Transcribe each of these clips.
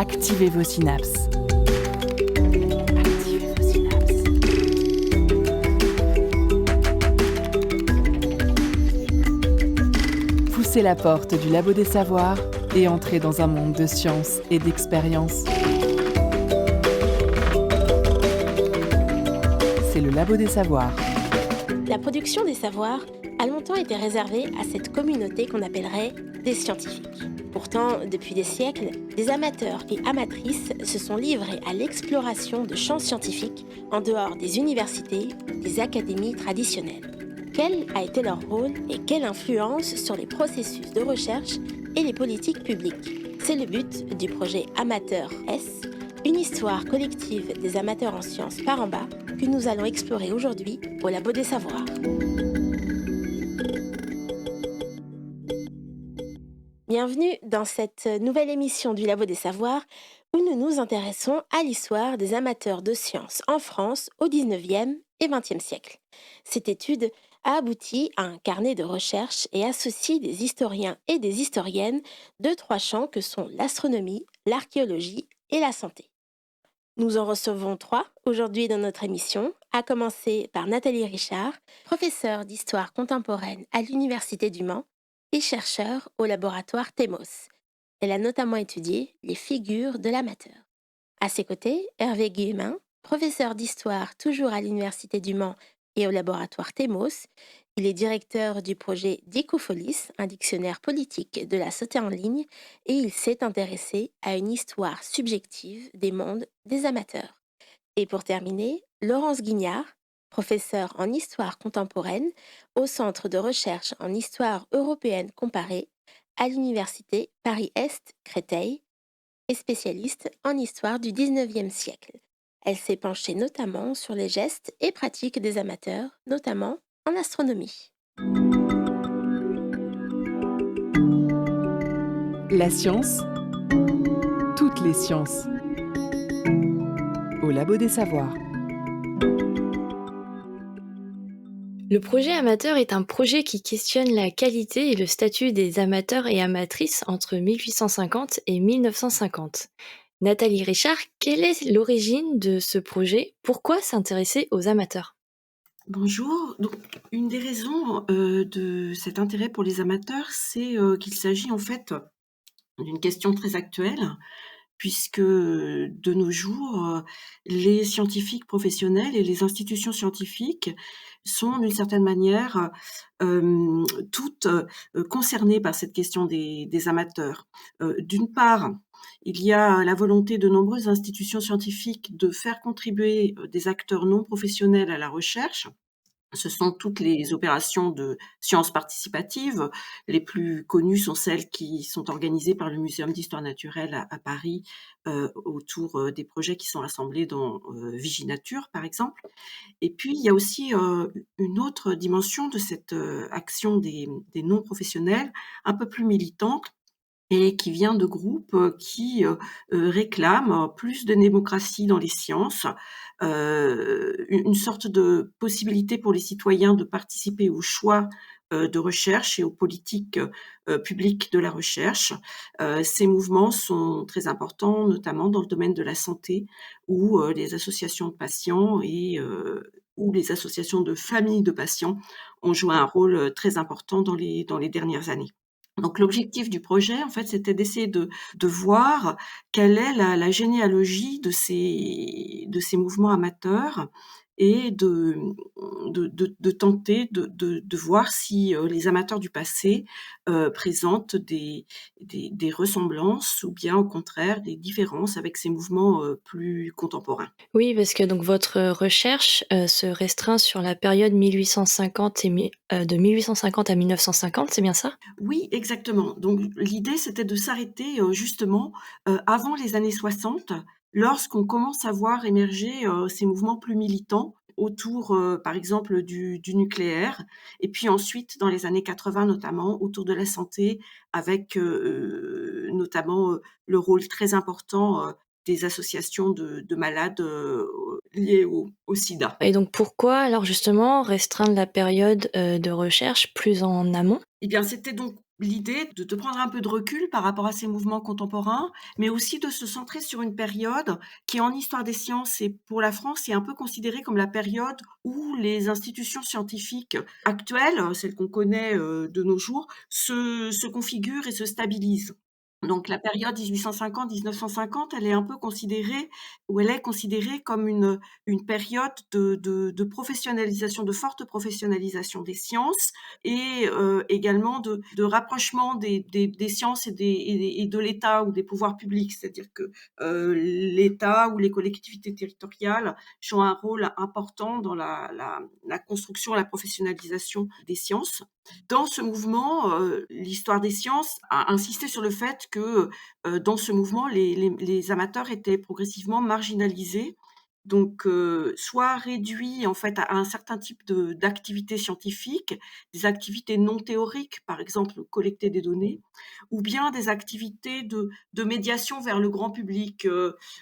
Activez vos synapses. Activez vos synapses. Poussez la porte du Labo des Savoirs et entrez dans un monde de science et d'expérience. C'est le Labo des Savoirs. La production des savoirs a longtemps été réservée à cette communauté qu'on appellerait des scientifiques. Pourtant, depuis des siècles, des amateurs et amatrices se sont livrés à l'exploration de champs scientifiques en dehors des universités, des académies traditionnelles. Quel a été leur rôle et quelle influence sur les processus de recherche et les politiques publiques? C'est le but du projet Amateur S, une histoire collective des amateurs en sciences par en bas que nous allons explorer aujourd'hui au Labo des Savoirs. Bienvenue dans cette nouvelle émission du Labo des Savoirs où nous nous intéressons à l'histoire des amateurs de sciences en France au 19e et 20e siècle. Cette étude a abouti à un carnet de recherche et associe des historiens et des historiennes de trois champs que sont l'astronomie, l'archéologie et la santé. Nous en recevons trois aujourd'hui dans notre émission, à commencer par Nathalie Richard, professeure d'histoire contemporaine à l'Université du Mans et chercheure au laboratoire TEMOS. Elle a notamment étudié les figures de l'amateur. À ses côtés, Hervé Guillemin, professeur d'histoire toujours à l'Université du Mans et au laboratoire TEMOS. Il est directeur du projet Dicopholis, un dictionnaire politique de la santé en ligne, et il s'est intéressé à une histoire subjective des mondes des amateurs. Et pour terminer, Laurence Guignard, professeure en histoire contemporaine au Centre de recherche en histoire européenne comparée à l'Université Paris-Est Créteil et spécialiste en histoire du 19e siècle. Elle s'est penchée notamment sur les gestes et pratiques des amateurs, notamment en astronomie. La science, toutes les sciences. Au Labo des Savoirs. Le projet amateur est un projet qui questionne la qualité et le statut des amateurs et amatrices entre 1850 et 1950. Nathalie Richard, quelle est l'origine de ce projet? Pourquoi s'intéresser aux amateurs? Bonjour. Donc, une des raisons de cet intérêt pour les amateurs, c'est qu'il s'agit en fait d'une question très actuelle, puisque de nos jours, les scientifiques professionnels et les institutions scientifiques sont d'une certaine manière toutes concernées par cette question des amateurs. D'une part, il y a la volonté de nombreuses institutions scientifiques de faire contribuer des acteurs non professionnels à la recherche. Ce sont toutes les opérations de sciences participatives. Les plus connues sont celles qui sont organisées par le Muséum d'histoire naturelle à Paris, autour des projets qui sont rassemblés dans Viginature, par exemple. Et puis, il y a aussi une autre dimension de cette action des non-professionnels, un peu plus militante, et qui vient de groupes qui réclament plus de démocratie dans les sciences, une sorte de possibilité pour les citoyens de participer aux choix de recherche et aux politiques publiques de la recherche. Ces mouvements sont très importants, notamment dans le domaine de la santé, où les associations de patients et où les associations de familles de patients ont joué un rôle très important dans les dernières années. Donc l'objectif du projet, en fait, c'était d'essayer de voir quelle est la généalogie de ces mouvements amateurs et de tenter de voir si, les amateurs du passé, présentent des ressemblances ou bien au contraire des différences avec ces mouvements, plus contemporains. Oui, parce que donc votre recherche se restreint sur la période 1850 de 1850 à 1950, c'est bien ça? Oui, exactement. Donc l'idée, c'était de s'arrêter, justement, avant les années 60, lorsqu'on commence à voir émerger, ces mouvements plus militants autour, par exemple, du nucléaire et puis ensuite dans les années 80 notamment, autour de la santé avec, notamment, le rôle très important, des associations de malades, liés au sida. Et donc pourquoi alors justement restreindre la période de recherche plus en amont? Eh bien, c'était donc l'idée de prendre un peu de recul par rapport à ces mouvements contemporains, mais aussi de se centrer sur une période qui, en histoire des sciences et pour la France, est un peu considérée comme la période où les institutions scientifiques actuelles, celles qu'on connaît, de nos jours, se configurent et se stabilisent. Donc la période 1850-1950, elle est un peu considérée ou elle est considérée comme une période de professionnalisation, de forte professionnalisation des sciences et également de rapprochement des sciences et de l'État ou des pouvoirs publics. C'est-à-dire que l'État ou les collectivités territoriales jouent un rôle important dans la construction, la professionnalisation des sciences. Dans ce mouvement, l'histoire des sciences a insisté sur le fait que, dans ce mouvement, les amateurs étaient progressivement marginalisés, donc soit réduits en fait à un certain type d'activités scientifiques, des activités non théoriques, par exemple collecter des données, ou bien des activités de médiation vers le grand public,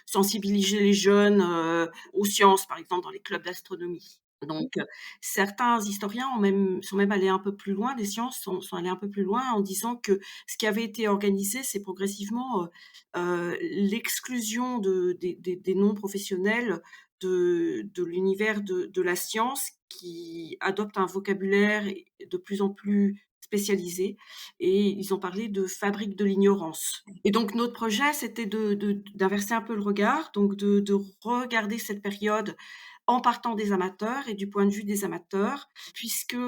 sensibiliser les jeunes, aux sciences, par exemple dans les clubs d'astronomie. Donc certains historiens sont même allés un peu plus loin, des sciences sont allés un peu plus loin en disant que ce qui avait été organisé, c'est progressivement, l'exclusion des non-professionnels de l'univers de la science qui adopte un vocabulaire de plus en plus spécialisé et ils ont parlé de fabrique de l'ignorance. Et donc notre projet, c'était d'inverser un peu le regard, donc de regarder cette période en partant des amateurs et du point de vue des amateurs, puisque,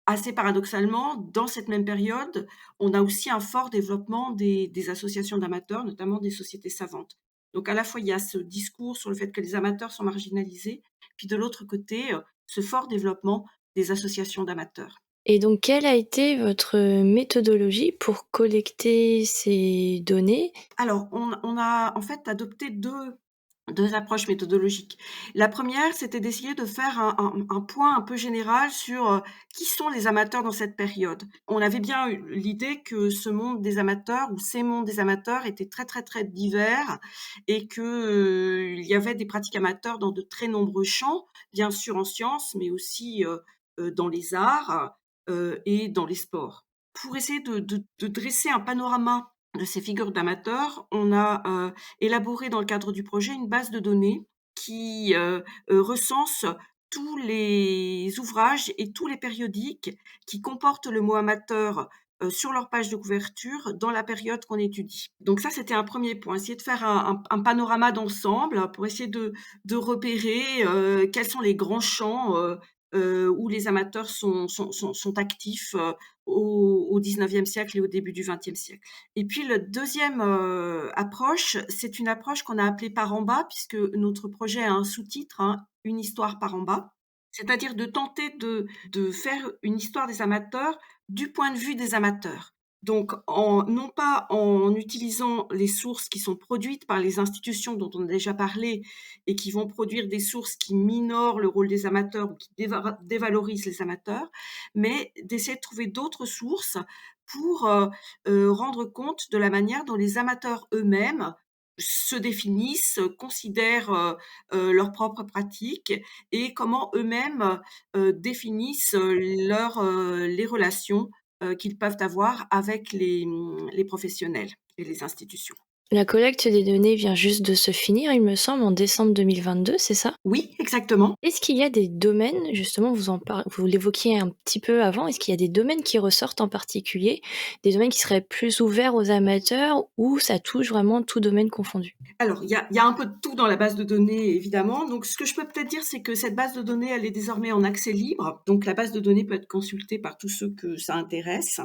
assez paradoxalement, dans cette même période, on a aussi un fort développement des associations d'amateurs, notamment des sociétés savantes. Donc à la fois, il y a ce discours sur le fait que les amateurs sont marginalisés, puis de l'autre côté, ce fort développement des associations d'amateurs. Et donc, quelle a été votre méthodologie pour collecter ces données? Alors, on a en fait adopté deux approches méthodologiques. La première, c'était d'essayer de faire un point un peu général sur, qui sont les amateurs dans cette période. On avait bien eu l'idée que ce monde des amateurs ou ces mondes des amateurs étaient très, très, très divers et que, il y avait des pratiques amateurs dans de très nombreux champs, bien sûr en sciences, mais aussi, dans les arts, et dans les sports. Pour essayer de dresser un panorama de ces figures d'amateurs, on a, élaboré dans le cadre du projet une base de données qui, recense tous les ouvrages et tous les périodiques qui comportent le mot amateur, sur leur page de couverture dans la période qu'on étudie. Donc ça, c'était un premier point, essayer de faire un panorama d'ensemble pour essayer de repérer, quels sont les grands champs, où les amateurs sont actifs, au 19e siècle et au début du 20e siècle. Et puis le deuxième approche, c'est une approche qu'on a appelée par en bas, puisque notre projet a un sous-titre, hein, Une histoire par en bas. C'est-à-dire de tenter de faire une histoire des amateurs du point de vue des amateurs. Donc non pas en utilisant les sources qui sont produites par les institutions dont on a déjà parlé et qui vont produire des sources qui minorent le rôle des amateurs ou qui dévalorisent les amateurs, mais d'essayer de trouver d'autres sources pour rendre compte de la manière dont les amateurs eux-mêmes se définissent, considèrent leurs propres pratiques et comment eux-mêmes définissent les relations qu'ils peuvent avoir avec les professionnels et les institutions. La collecte des données vient juste de se finir, il me semble, en décembre 2022, c'est ça? Oui, exactement. Est-ce qu'il y a des domaines, justement, vous l'évoquiez un petit peu avant, est-ce qu'il y a des domaines qui ressortent en particulier, des domaines qui seraient plus ouverts aux amateurs ou ça touche vraiment tout domaine confondu? Alors, il y a un peu de tout dans la base de données, évidemment. Donc, ce que je peux peut-être dire, c'est que cette base de données, elle est désormais en accès libre. Donc, la base de données peut être consultée par tous ceux que ça intéresse.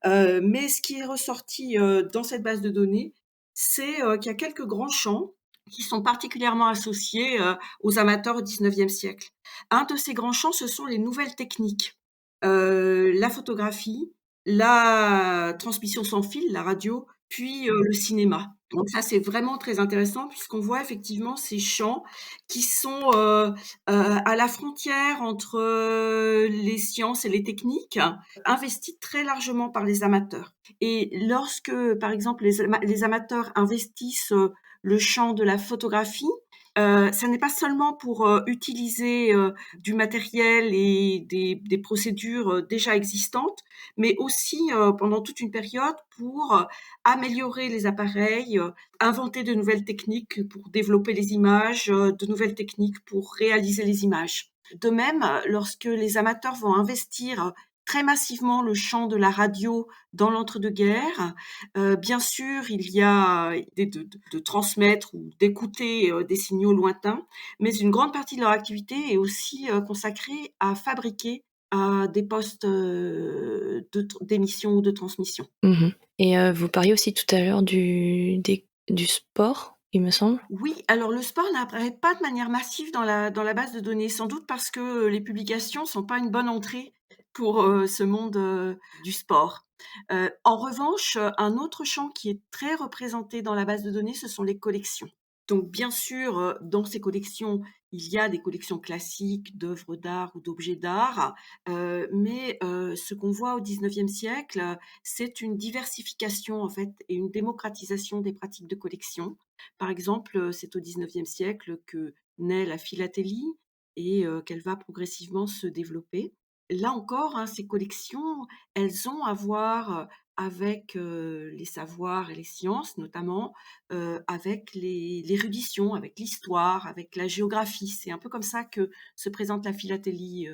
Mais ce qui est ressorti dans cette base de données, c'est qu'il y a quelques grands champs qui sont particulièrement associés aux amateurs au 19e siècle. Un de ces grands champs, ce sont les nouvelles techniques. La photographie, la transmission sans fil, la radio, puis le cinéma. Donc ça, c'est vraiment très intéressant puisqu'on voit effectivement ces champs qui sont, à la frontière entre, les sciences et les techniques, investis très largement par les amateurs. Et lorsque, par exemple, les amateurs investissent, le champ de la photographie, Ça n'est pas seulement pour, utiliser, du matériel et des procédures, déjà existantes, mais aussi, pendant toute une période pour, améliorer les appareils, inventer de nouvelles techniques pour développer les images, de nouvelles techniques pour réaliser les images. De même, lorsque les amateurs vont investir très massivement le champ de la radio dans l'entre-deux-guerres, bien sûr, il y a l'idée de transmettre ou d'écouter, des signaux lointains, mais une grande partie de leur activité est aussi, consacrée à fabriquer, des postes, d'émission ou de transmission. Mmh. Et vous parliez aussi tout à l'heure du sport, il me semble? Oui, alors le sport n'apparaît pas de manière massive dans la base de données, sans doute parce que les publications sont pas une bonne entrée pour, ce monde, du sport. En revanche, un autre champ qui est très représenté dans la base de données, ce sont les collections. Donc bien sûr, dans ces collections, il y a des collections classiques d'œuvres d'art ou d'objets d'art, mais ce qu'on voit au 19e siècle, c'est une diversification en fait et une démocratisation des pratiques de collection. Par exemple, c'est au 19e siècle que naît la philatélie et qu'elle va progressivement se développer. Là encore, hein, ces collections, elles ont à voir, avec, les savoirs et les sciences notamment, avec l'érudition, avec l'histoire, avec la géographie. C'est un peu comme ça que se présente la philatélie,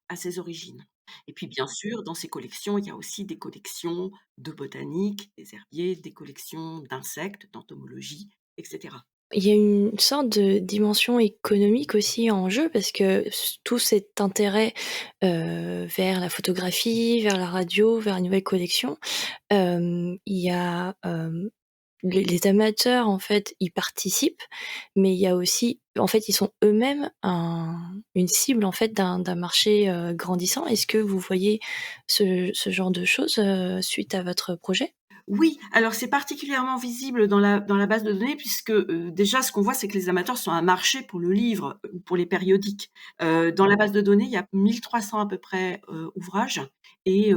à ses origines. Et puis bien sûr, dans ces collections, il y a aussi des collections de botanique, des herbiers, des collections d'insectes, d'entomologie, et cetera. Il y a une sorte de dimension économique aussi en jeu parce que tout cet intérêt, vers la photographie, vers la radio, vers la nouvelle collection, il y a, les amateurs en fait, ils participent, mais il y a aussi en fait, ils sont eux-mêmes une cible en fait d'un marché, grandissant. Est-ce que vous voyez ce genre de choses, suite à votre projet? Oui, alors c'est particulièrement visible dans la base de données puisque, déjà ce qu'on voit, c'est que les amateurs sont un marché pour le livre, ou pour les périodiques. Dans la base de données, il y a 1 300 à peu près, ouvrages et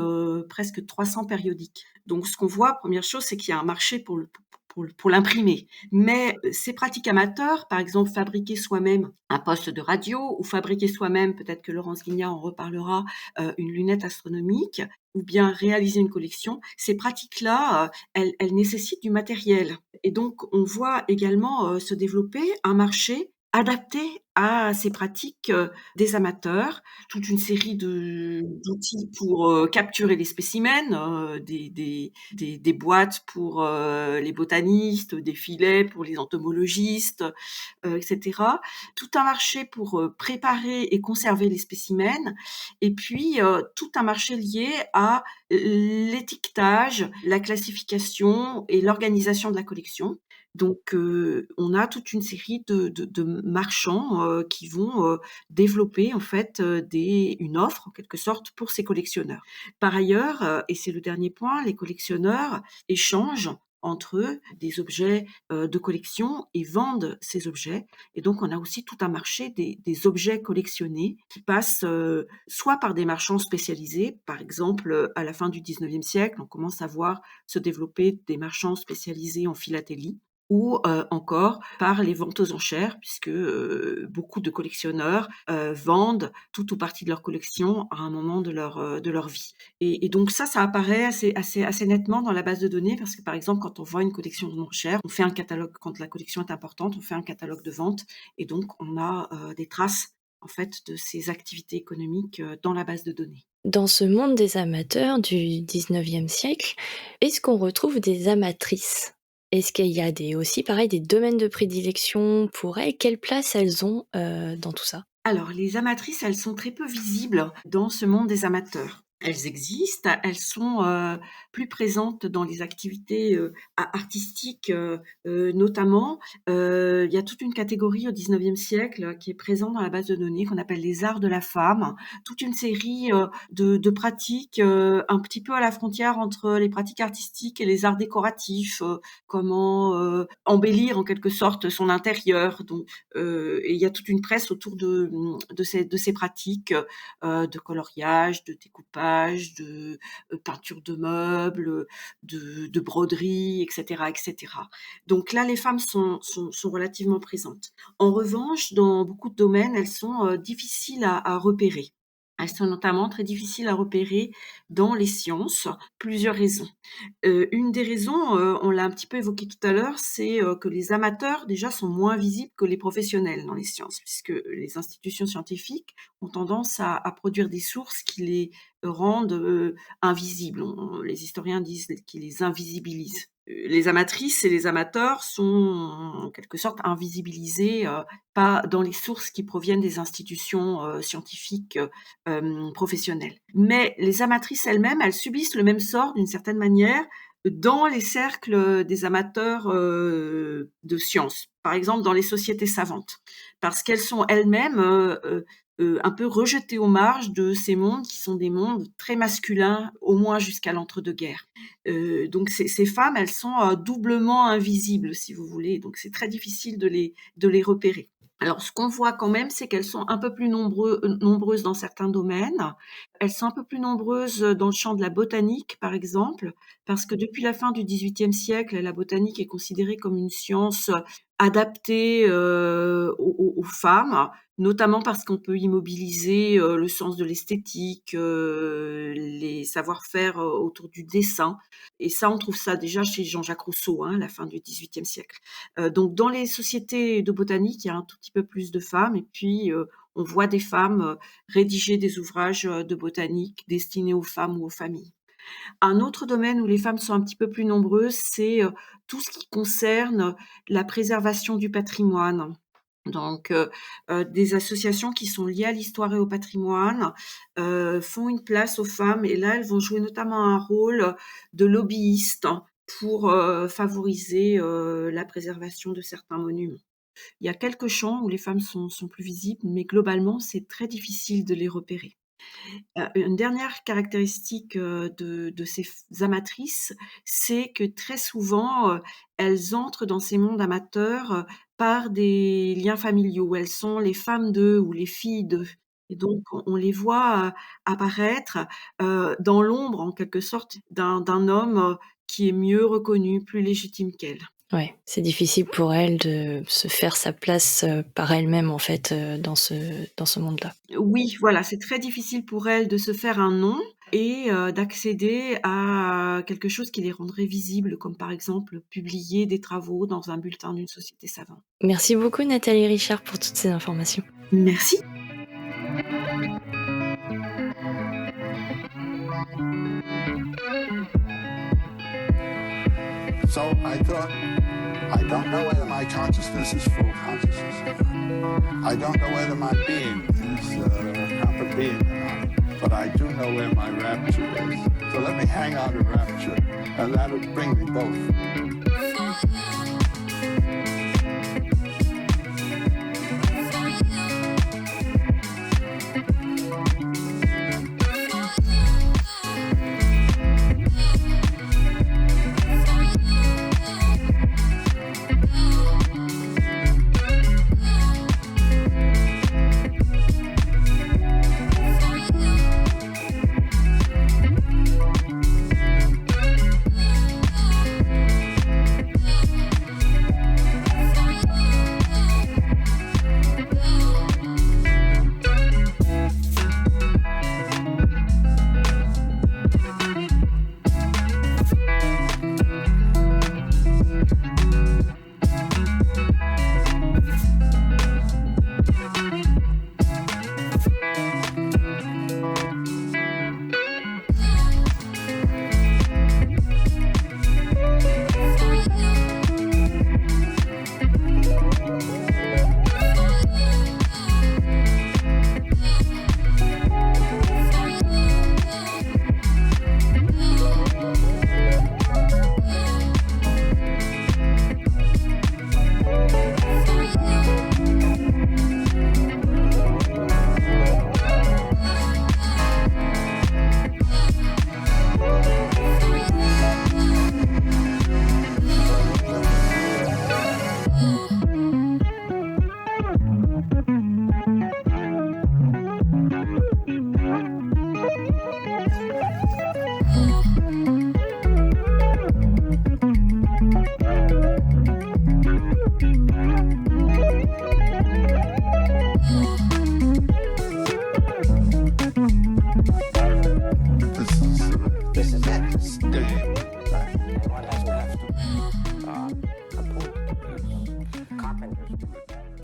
presque 300 périodiques. Donc ce qu'on voit, première chose, c'est qu'il y a un marché pour l'imprimé. Mais, ces pratiques amateurs, par exemple fabriquer soi-même un poste de radio ou fabriquer soi-même, peut-être que Laurence Guignard en reparlera, une lunette astronomique, ou bien réaliser une collection, ces pratiques-là, elles nécessitent du matériel et donc on voit également, se développer un marché adapté à ces pratiques, des amateurs. Toute une série d'outils pour, capturer les spécimens, des boîtes pour, les botanistes, des filets pour les entomologistes, et cetera. Tout un marché pour, préparer et conserver les spécimens et puis, tout un marché lié à l'étiquetage, la classification et l'organisation de la collection. Donc, on a toute une série de marchands, qui vont, développer en fait, une offre en quelque sorte pour ces collectionneurs. Par ailleurs, et c'est le dernier point, les collectionneurs échangent entre eux des objets, de collection et vendent ces objets et donc on a aussi tout un marché des objets collectionnés qui passent, soit par des marchands spécialisés, par exemple, à la fin du 19e siècle, on commence à voir se développer des marchands spécialisés en philatélie ou, encore par les ventes aux enchères puisque, beaucoup de collectionneurs, vendent tout ou partie de leur collection à un moment de leur vie. Et donc ça apparaît assez nettement dans la base de données parce que, par exemple, quand on vend une collection aux enchères, on fait un catalogue quand la collection est importante, on fait un catalogue de vente et donc on a, des traces, en fait, de ces activités économiques, dans la base de données. Dans ce monde des amateurs du 19e siècle, est-ce qu'on retrouve des amatrices? Est-ce qu'il y a aussi pareil des domaines de prédilection pour elles? Quelle place elles ont, dans tout ça? Alors, les amatrices, elles sont très peu visibles dans ce monde des amateurs. Elles existent, elles sont, plus présentes dans les activités, artistiques, notamment. Il y a toute une catégorie au 19e siècle qui est présente dans la base de données qu'on appelle les arts de la femme. Toute une série, de pratiques, un petit peu à la frontière entre les pratiques artistiques et les arts décoratifs, comment, embellir en quelque sorte son intérieur. Donc et il y a toute une presse autour de ces pratiques, de coloriage, de découpage, bricolage, de peinture de meubles, de broderie, etc., etc. Donc là, les femmes sont relativement présentes. En revanche, dans beaucoup de domaines, elles sont difficiles à repérer. Elles sont notamment très difficiles à repérer dans les sciences, plusieurs raisons. Une des raisons, on l'a un petit peu évoqué tout à l'heure, c'est que les amateurs déjà sont moins visibles que les professionnels dans les sciences, puisque les institutions scientifiques ont tendance à produire des sources qui les rendent invisibles. Les historiens disent qu'ils les invisibilisent. Les amatrices et les amateurs sont en quelque sorte invisibilisés, pas dans les sources qui proviennent des institutions scientifiques professionnelles. Mais les amatrices elles-mêmes, elles subissent le même sort d'une certaine manière dans les cercles des amateurs de sciences, par exemple dans les sociétés savantes, parce qu'elles sont elles-mêmes un peu rejetées aux marges de ces mondes qui sont des mondes très masculins, au moins jusqu'à l'entre-deux-guerres. Donc ces femmes, elles sont doublement invisibles, si vous voulez, donc c'est très difficile de les repérer. Alors, ce qu'on voit quand même, c'est qu'elles sont un peu plus nombreuses dans certains domaines. Elles sont un peu plus nombreuses dans le champ de la botanique, par exemple, parce que depuis la fin du XVIIIe siècle, la botanique est considérée comme une science adaptée aux femmes, notamment parce qu'on peut y mobiliser le sens de l'esthétique, les savoir-faire autour du dessin. Et ça, on trouve ça déjà chez Jean-Jacques Rousseau, à la fin du XVIIIe siècle. Donc, dans les sociétés de botanique, il y a un tout petit peu plus de femmes. Et puis, on voit des femmes rédiger des ouvrages de botanique destinés aux femmes ou aux familles. Un autre domaine où les femmes sont un petit peu plus nombreuses, c'est tout ce qui concerne la préservation du patrimoine. Donc, des associations qui sont liées à l'histoire et au patrimoine font une place aux femmes, et là, elles vont jouer notamment un rôle de lobbyistes pour favoriser la préservation de certains monuments. Il y a quelques champs où les femmes sont plus visibles, mais globalement, c'est très difficile de les repérer. Une dernière caractéristique de ces amatrices, c'est que très souvent, elles entrent dans ces mondes amateurs par des liens familiaux. Elles sont les femmes d'eux ou les filles d'eux. Et donc, on les voit apparaître dans l'ombre, en quelque sorte, d'un homme qui est mieux reconnu, plus légitime qu'elles. Ouais, c'est difficile pour elle de se faire sa place par elle-même, en fait, dans ce monde-là. Oui, voilà, c'est très difficile pour elles de se faire un nom et d'accéder à quelque chose qui les rendrait visibles, comme par exemple publier des travaux dans un bulletin d'une société savante. Merci beaucoup Nathalie Richard pour toutes ces informations. Merci. So I thought, I don't know whether my consciousness is full consciousness or not. I don't know whether my being is a proper being or not. But I do know where my rapture is. So let me hang on to rapture, and that'll bring me both.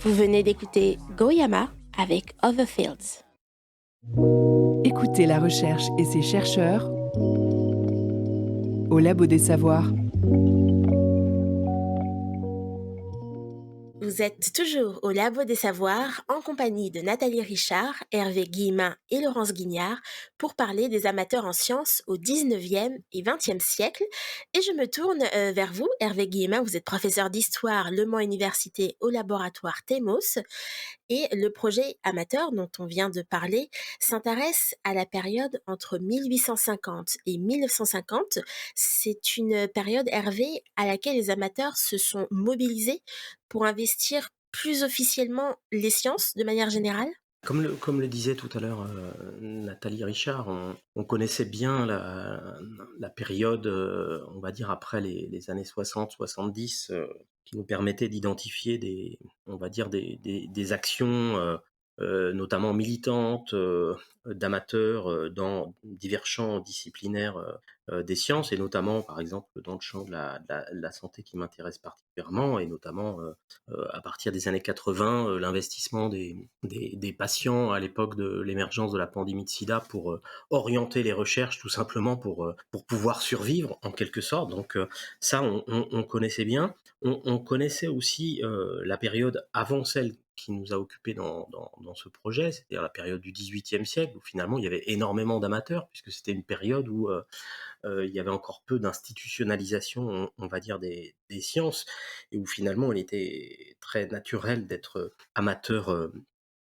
Vous venez d'écouter Goyama avec Other Fields. Écoutez la recherche et ses chercheurs au Labo des Savoirs. Vous êtes toujours au Labo des Savoirs en compagnie de Nathalie Richard, Hervé Guillemin et Laurence Guignard pour parler des amateurs en sciences au 19e et 20e siècle. Et je me tourne vers vous, Hervé Guillemin, vous êtes professeur d'histoire Le Mans Université au laboratoire TEMOS. Et le projet amateur dont on vient de parler s'intéresse à la période entre 1850 et 1950. C'est une période, Hervé, à laquelle les amateurs se sont mobilisés pour investir plus officiellement les sciences de manière générale. Comme le disait tout à l'heure Nathalie Richard, on connaissait bien la période, on va dire après les années 60-70, qui nous permettait d'identifier on va dire des actions, notamment militantes, d'amateurs dans divers champs disciplinaires des sciences, et notamment par exemple dans le champ de la santé qui m'intéresse particulièrement, et notamment à partir des années 80, l'investissement des patients à l'époque de l'émergence de la pandémie de sida pour orienter les recherches tout simplement pour pouvoir survivre en quelque sorte. Donc ça, on connaissait bien. On connaissait aussi la période avant celle qui nous a occupés dans ce projet, c'est-à-dire la période du XVIIIe siècle, où finalement il y avait énormément d'amateurs, puisque c'était une période où il y avait encore peu d'institutionnalisation, on va dire, des sciences, et où finalement il était très naturel d'être amateur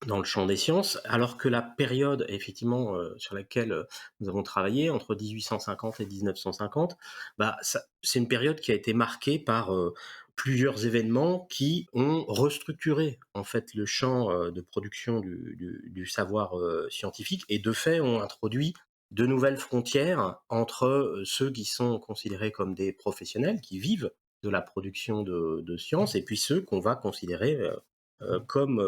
dans le champ des sciences, alors que la période effectivement sur laquelle nous avons travaillé, entre 1850 et 1950, c'est une période qui a été marquée par plusieurs événements qui ont restructuré en fait le champ de production du savoir scientifique, et de fait ont introduit de nouvelles frontières entre ceux qui sont considérés comme des professionnels qui vivent de la production de sciences, et puis ceux qu'on va considérer comme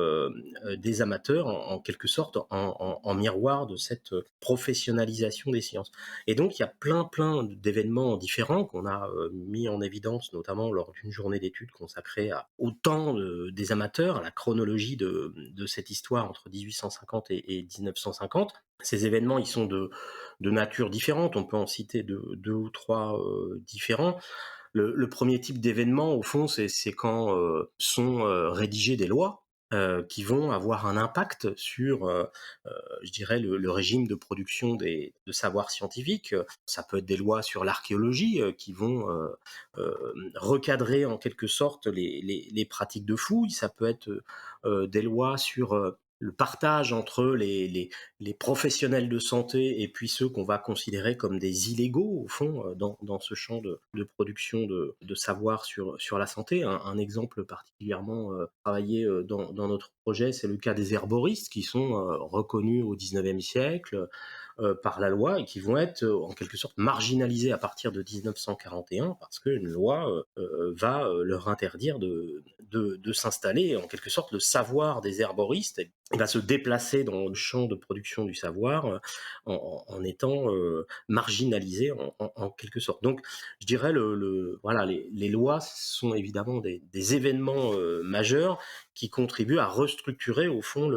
des amateurs, en quelque sorte, en miroir de cette professionnalisation des sciences. Et donc, il y a plein d'événements différents qu'on a mis en évidence, notamment lors d'une journée d'études consacrée au temps des amateurs, à la chronologie de cette histoire entre 1850 et 1950. Ces événements, ils sont de nature différente. On peut en citer deux ou trois différents. Le premier type d'événement, au fond, c'est quand sont rédigées des lois qui vont avoir un impact sur, je dirais, le régime de production de savoirs scientifiques. Ça peut être des lois sur l'archéologie qui vont recadrer en quelque sorte les pratiques de fouilles. Ça peut être des lois sur le partage entre les professionnels de santé et puis ceux qu'on va considérer comme des illégaux, au fond, dans ce champ de production de savoir sur la santé. Un exemple particulièrement travaillé dans notre projet, c'est le cas des herboristes, qui sont reconnus au XIXe siècle par la loi, et qui vont être en quelque sorte marginalisés à partir de 1941, parce qu'une loi va leur interdire de s'installer. En quelque sorte, le savoir des herboristes va se déplacer dans le champ de production du savoir en étant marginalisé en quelque sorte. Donc, je dirais, voilà, les lois sont évidemment des événements majeurs qui contribuent à restructurer, au fond,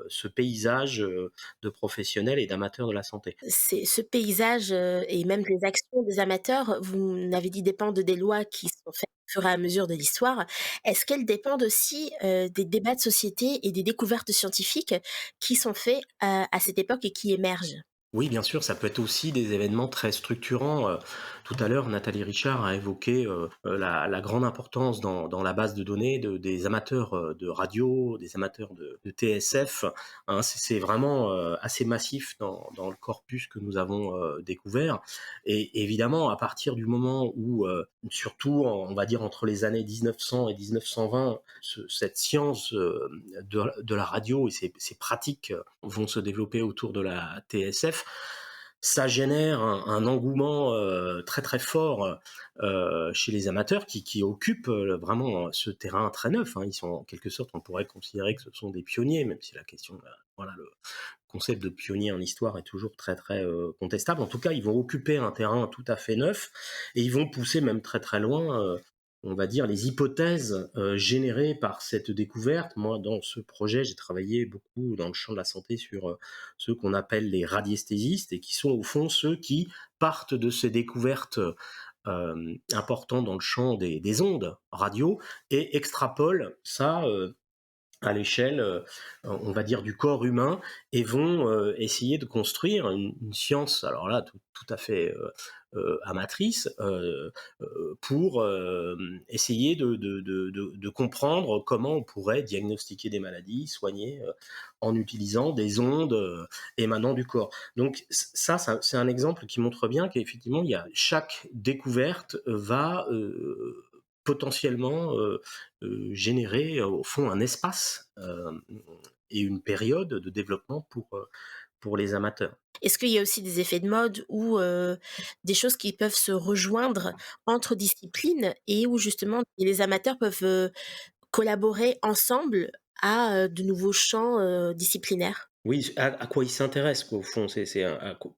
ce paysage de professionnels et d'amateurs de la santé. C'est ce paysage et même les actions des amateurs, vous m'avez dit, dépendent des lois qui sont faites au fur et à mesure de l'histoire. Est-ce qu'elles dépendent aussi des débats de société et des découvertes scientifiques qui sont faits à cette époque et qui émergent? Oui, bien sûr, ça peut être aussi des événements très structurants. Tout à l'heure, Nathalie Richard a évoqué la grande importance dans la base de données des amateurs de radio, des amateurs de TSF. Hein. C'est vraiment assez massif dans le corpus que nous avons découvert. Et évidemment, à partir du moment où, surtout, on va dire entre les années 1900 et 1920, cette science de la radio et ses pratiques vont se développer autour de la TSF, ça génère un engouement très très fort chez les amateurs qui occupent vraiment ce terrain très neuf. Hein. Ils sont en quelque sorte, on pourrait considérer que ce sont des pionniers, même si la question, voilà, le concept de pionnier en histoire est toujours très très contestable. En tout cas, ils vont occuper un terrain tout à fait neuf, et ils vont pousser même très très loin on va dire, les hypothèses générées par cette découverte. Moi, dans ce projet, j'ai travaillé beaucoup dans le champ de la santé sur ceux qu'on appelle les radiesthésistes et qui sont au fond ceux qui partent de ces découvertes importantes dans le champ des ondes radio et extrapolent ça à l'échelle, on va dire, du corps humain, et vont essayer de construire une science, alors là, tout à fait amatrice, pour essayer de comprendre comment on pourrait diagnostiquer des maladies, soigner en utilisant des ondes émanant du corps. Donc ça, c'est un exemple qui montre bien qu'effectivement, chaque découverte va potentiellement générer au fond un espace et une période de développement pour les amateurs. Est-ce qu'il y a aussi des effets de mode ou des choses qui peuvent se rejoindre entre disciplines et où justement les amateurs peuvent collaborer ensemble à de nouveaux champs disciplinaires? Oui, à quoi ils s'intéressent, au fond,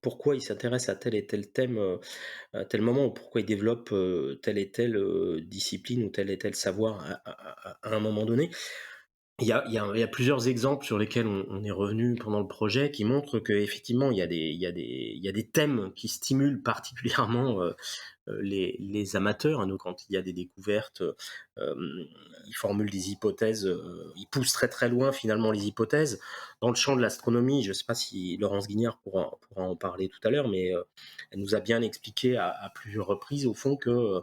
pourquoi ils s'intéressent à tel et tel thème à tel moment, ou pourquoi ils développent telle et telle discipline ou tel et tel savoir à un moment donné. Il y a plusieurs exemples sur lesquels on est revenu pendant le projet qui montrent qu'effectivement, il y a des thèmes qui stimulent particulièrement les amateurs. Donc, quand il y a des découvertes, ils formulent des hypothèses, ils poussent très très loin finalement les hypothèses. Dans le champ de l'astronomie, je ne sais pas si Laurence Guignard pourra en parler tout à l'heure, mais elle nous a bien expliqué à plusieurs reprises au fond que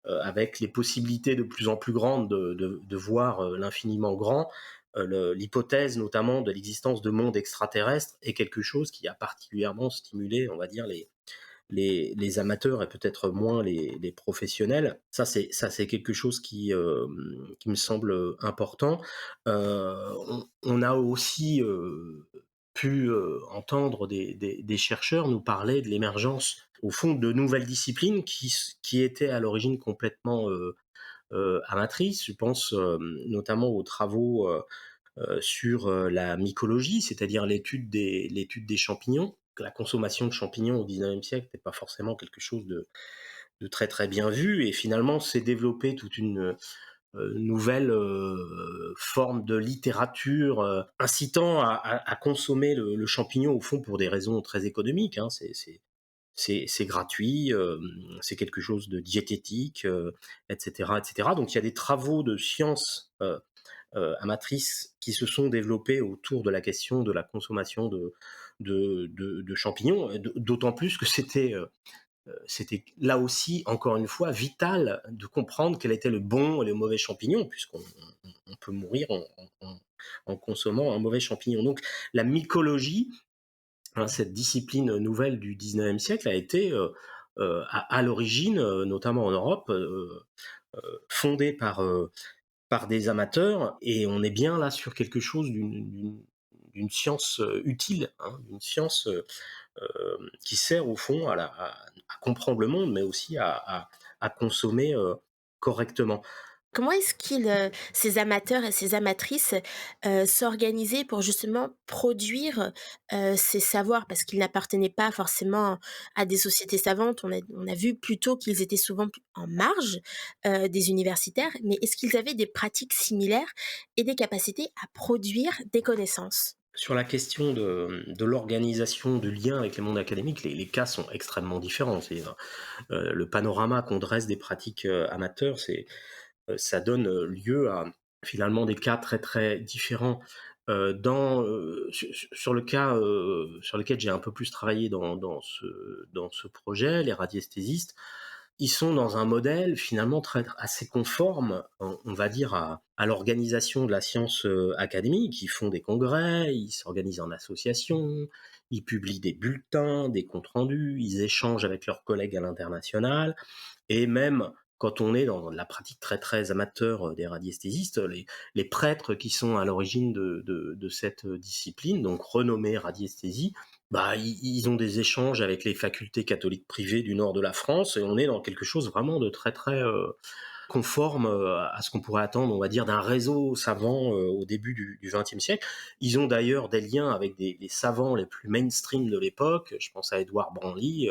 avec les possibilités de plus en plus grandes de voir l'infiniment grand, l'hypothèse notamment de l'existence de mondes extraterrestres est quelque chose qui a particulièrement stimulé, on va dire, les amateurs et peut-être moins les professionnels. Ça, c'est quelque chose qui me semble important. On a aussi pu entendre des chercheurs nous parler de l'émergence, au fond, de nouvelles disciplines qui étaient à l'origine complètement amatrices. Je pense notamment aux travaux sur la mycologie, c'est-à-dire l'étude des champignons. La consommation de champignons au XIXe siècle n'est pas forcément quelque chose de très très bien vu, et finalement s'est développée toute une nouvelle forme de littérature incitant à consommer le champignon, au fond, pour des raisons très économiques. Hein. C'est gratuit, c'est quelque chose de diététique, etc., etc. Donc il y a des travaux de sciences amatrices qui se sont développées autour de la question de la consommation de champignons, d'autant plus que c'était là aussi, encore une fois, vital de comprendre quel était le bon et le mauvais champignon, puisqu'on peut mourir en consommant un mauvais champignon. Donc la mycologie, hein, cette discipline nouvelle du 19e siècle, a été à l'origine, notamment en Europe, fondée par des amateurs, et on est bien là sur quelque chose d'une science utile, hein, d'une science qui sert au fond à comprendre le monde, mais aussi à consommer correctement. Comment est-ce ces amateurs et ces amatrices, s'organisaient pour justement produire, ces savoirs? Parce qu'ils n'appartenaient pas forcément à des sociétés savantes. On a vu plutôt qu'ils étaient souvent en marge, des universitaires. Mais est-ce qu'ils avaient des pratiques similaires et des capacités à produire des connaissances? Sur la question de l'organisation du lien avec les mondes académiques, les cas sont extrêmement différents. Le panorama qu'on dresse des pratiques amateurs, ça donne lieu à finalement des cas très très différents. Sur le cas sur lequel j'ai un peu plus travaillé dans ce projet, les radiesthésistes, ils sont dans un modèle finalement assez conforme, on va dire, à l'organisation de la science académique. Ils font des congrès, ils s'organisent en association, ils publient des bulletins, des comptes rendus, ils échangent avec leurs collègues à l'international, et même quand on est dans la pratique très très amateur des radiesthésistes, les prêtres qui sont à l'origine de cette discipline, donc renommée radiesthésie, bah, ils ont des échanges avec les facultés catholiques privées du nord de la France, et on est dans quelque chose vraiment de très très conforme à ce qu'on pourrait attendre, on va dire, d'un réseau savant au début du XXe siècle. Ils ont d'ailleurs des liens avec les savants les plus mainstream de l'époque. Je pense à Édouard Branly.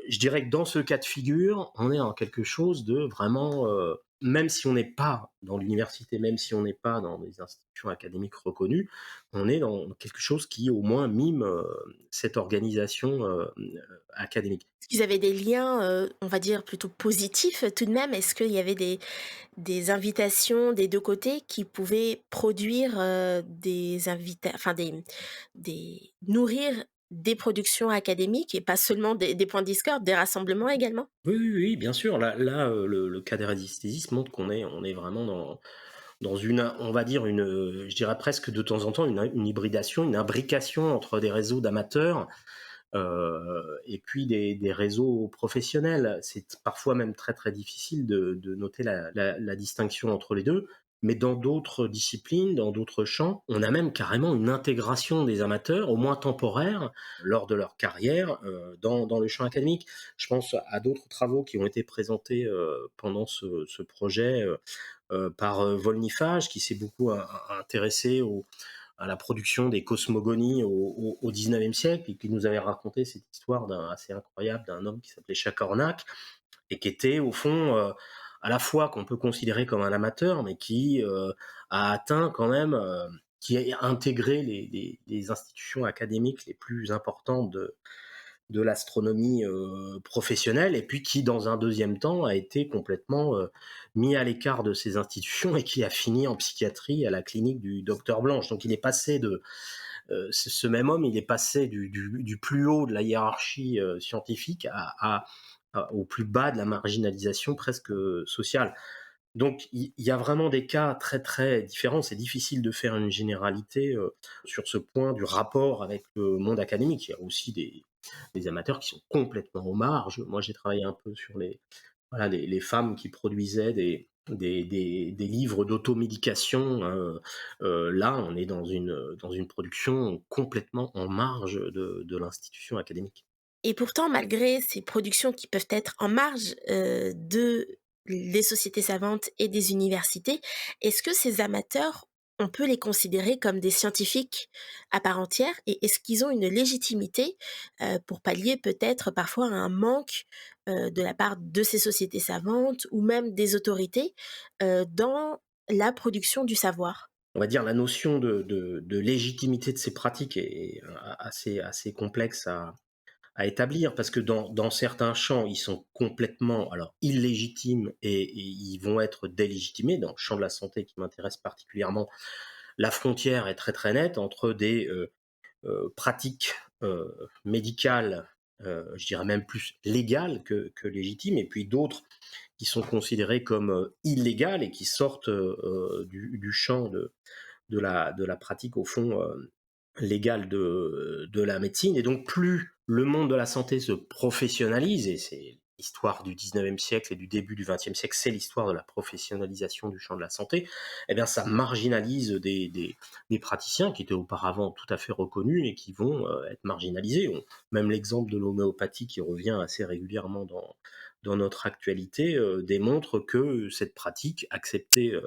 je dirais que dans ce cas de figure, on est dans quelque chose de vraiment, même si on n'est pas dans l'université, même si on n'est pas dans des institutions académiques reconnues, on est dans quelque chose qui au moins mime cette organisation académique. Est-ce qu'ils avaient des liens, on va dire plutôt positifs tout de même? Est-ce qu'il y avait des invitations des 2 côtés qui pouvaient produire, enfin nourrir des productions académiques et pas seulement des points de discorde, des rassemblements également? Oui, oui, oui, bien sûr. Là, le cas des radiesthésistes montre qu'on est vraiment dans une, on va dire une, je dirais presque de temps en temps une hybridation, une imbrication entre des réseaux d'amateurs et puis des réseaux professionnels. C'est parfois même très très difficile de noter la distinction entre les deux. Mais dans d'autres disciplines, dans d'autres champs, on a même carrément une intégration des amateurs, au moins temporaire, lors de leur carrière, dans le champ académique. Je pense à d'autres travaux qui ont été présentés pendant ce projet par Volnifage, qui s'est beaucoup intéressé à la production des cosmogonies au 19e siècle, et qui nous avait raconté cette histoire assez incroyable d'un homme qui s'appelait Chacornac, et qui était au fond à la fois qu'on peut considérer comme un amateur, mais qui a atteint quand même, qui a intégré les institutions académiques les plus importantes de l'astronomie professionnelle, et puis qui, dans un deuxième temps, a été complètement mis à l'écart de ces institutions et qui a fini en psychiatrie à la clinique du docteur Blanche. Donc il est passé ce même homme, il est passé du plus haut de la hiérarchie scientifique au plus bas de la marginalisation presque sociale. Donc il y a vraiment des cas très très différents. C'est difficile de faire une généralité sur ce point du rapport avec le monde académique. Il y a aussi des amateurs qui sont complètement aux marges. Moi, j'ai travaillé un peu sur voilà, les femmes qui produisaient des livres d'automédication. Là, on est dans une production complètement en marge de l'institution académique. Et pourtant, malgré ces productions qui peuvent être en marge, des sociétés savantes et des universités, est-ce que ces amateurs, on peut les considérer comme des scientifiques à part entière? Et est-ce qu'ils ont une légitimité, pour pallier peut-être parfois un manque, de la part de ces sociétés savantes ou même des autorités, dans la production du savoir? On va dire la notion de légitimité de ces pratiques est assez complexe à établir, parce que dans certains champs, ils sont complètement alors illégitimes et ils vont être délégitimés. Dans le champ de la santé qui m'intéresse particulièrement, la frontière est très très nette entre des pratiques médicales, je dirais même plus légales que légitimes, et puis d'autres qui sont considérées comme illégales et qui sortent du champ de la pratique au fond légale de la médecine. Et donc plus le monde de la santé se professionnalise, et c'est l'histoire du 19e siècle et du début du 20e siècle, c'est l'histoire de la professionnalisation du champ de la santé, eh bien ça marginalise des praticiens qui étaient auparavant tout à fait reconnus et qui vont être marginalisés. Même l'exemple de l'homéopathie qui revient assez régulièrement dans notre actualité démontre que cette pratique acceptée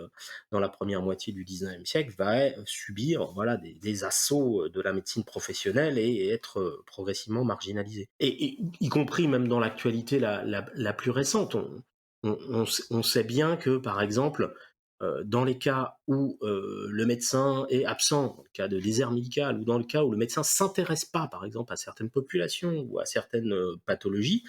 dans la première moitié du 19e siècle va subir voilà, des assauts de la médecine professionnelle et être progressivement marginalisée. Et y compris même dans l'actualité la plus récente, on sait bien que, par exemple, dans les cas où le médecin est absent, dans le cas de désert médical, ou dans le cas où le médecin s'intéresse pas, par exemple, à certaines populations ou à certaines pathologies,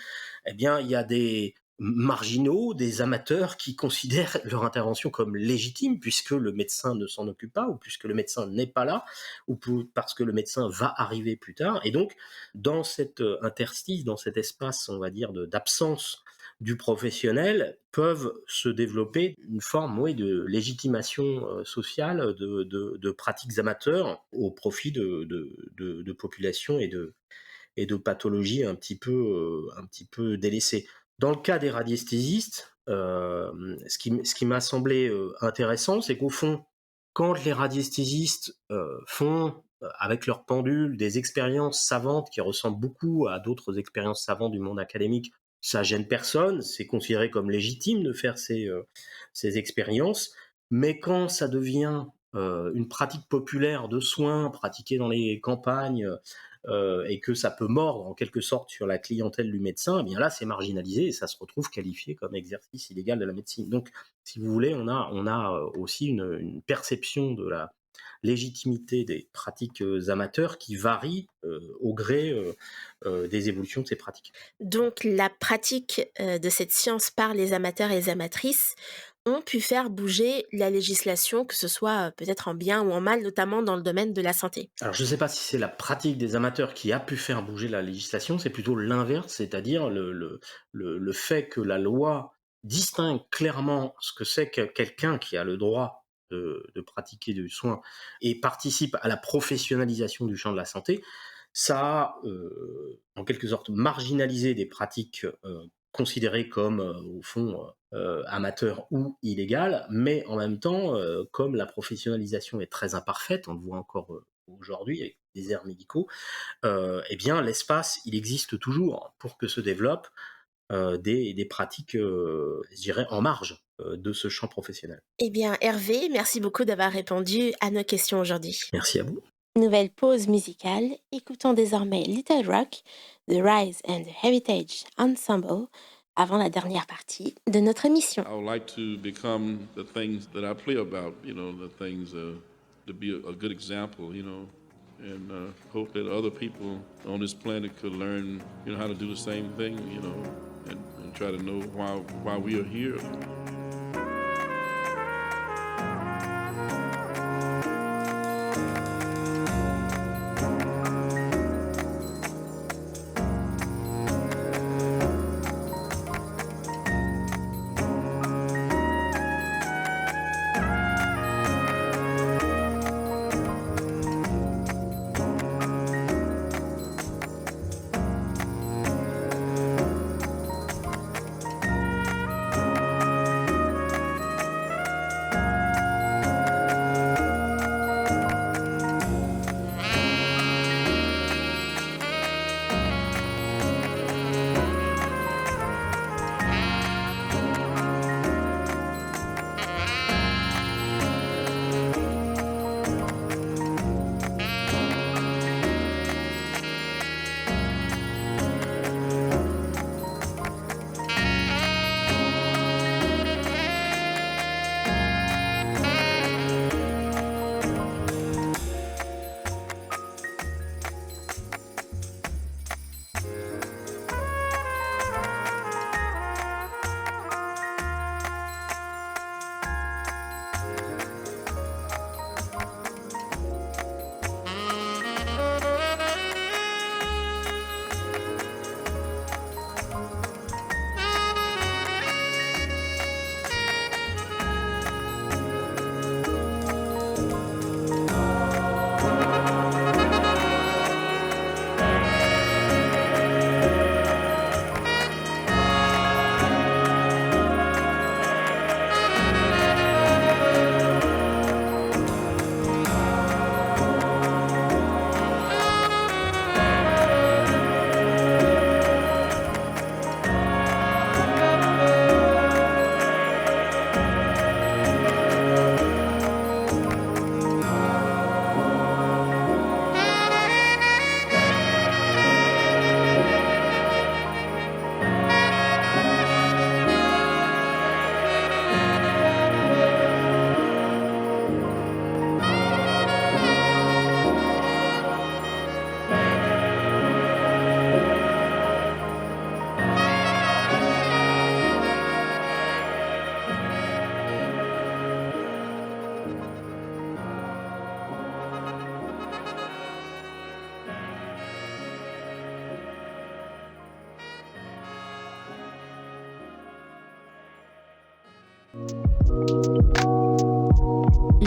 eh bien, il y a des marginaux, des amateurs qui considèrent leur intervention comme légitime puisque le médecin ne s'en occupe pas, ou puisque le médecin n'est pas là, ou parce que le médecin va arriver plus tard. Et donc, dans cet interstice, dans cet espace, on va dire, d'absence du professionnel, peuvent se développer une forme, oui, de légitimation sociale de pratiques amateurs au profit de populations et de pathologies un petit peu délaissées. Dans le cas des radiesthésistes, ce qui m'a semblé intéressant, c'est qu'au fond, quand les radiesthésistes font, avec leur pendule, des expériences savantes qui ressemblent beaucoup à d'autres expériences savantes du monde académique, ça gêne personne, c'est considéré comme légitime de faire ces expériences. Mais quand ça devient une pratique populaire de soins pratiquée dans les campagnes, et que ça peut mordre en quelque sorte sur la clientèle du médecin, eh bien là, c'est marginalisé et ça se retrouve qualifié comme exercice illégal de la médecine. Donc, si vous voulez, on a aussi une perception de la légitimité des pratiques amateurs qui varie au gré des évolutions de ces pratiques. Donc la pratique de cette science par les amateurs et les amatrices ont pu faire bouger la législation, que ce soit peut-être en bien ou en mal, notamment dans le domaine de la santé. Alors je ne sais pas si c'est la pratique des amateurs qui a pu faire bouger la législation, c'est plutôt l'inverse, c'est-à-dire le fait que la loi distingue clairement ce que c'est que quelqu'un qui a le droit de pratiquer du soin et participe à la professionnalisation du champ de la santé. Ça a, en quelque sorte, marginalisé des pratiques considérées comme, au fond, amateurs ou illégales, mais en même temps, comme la professionnalisation est très imparfaite, on le voit encore aujourd'hui avec les déserts médicaux, eh bien, l'espace, il existe toujours pour que se développent des pratiques, je dirais, en marge de ce champ professionnel. Eh bien, Hervé, merci beaucoup d'avoir répondu à nos questions aujourd'hui. Merci à vous. Nouvelle pause musicale, écoutons désormais Little Rock, The Rise and the Heritage Ensemble, avant la dernière partie de notre émission. I would like to become the things that I play about, the things to be a good example, and hope that other people on this planet could learn, how to do the same thing, and try to know why we are here.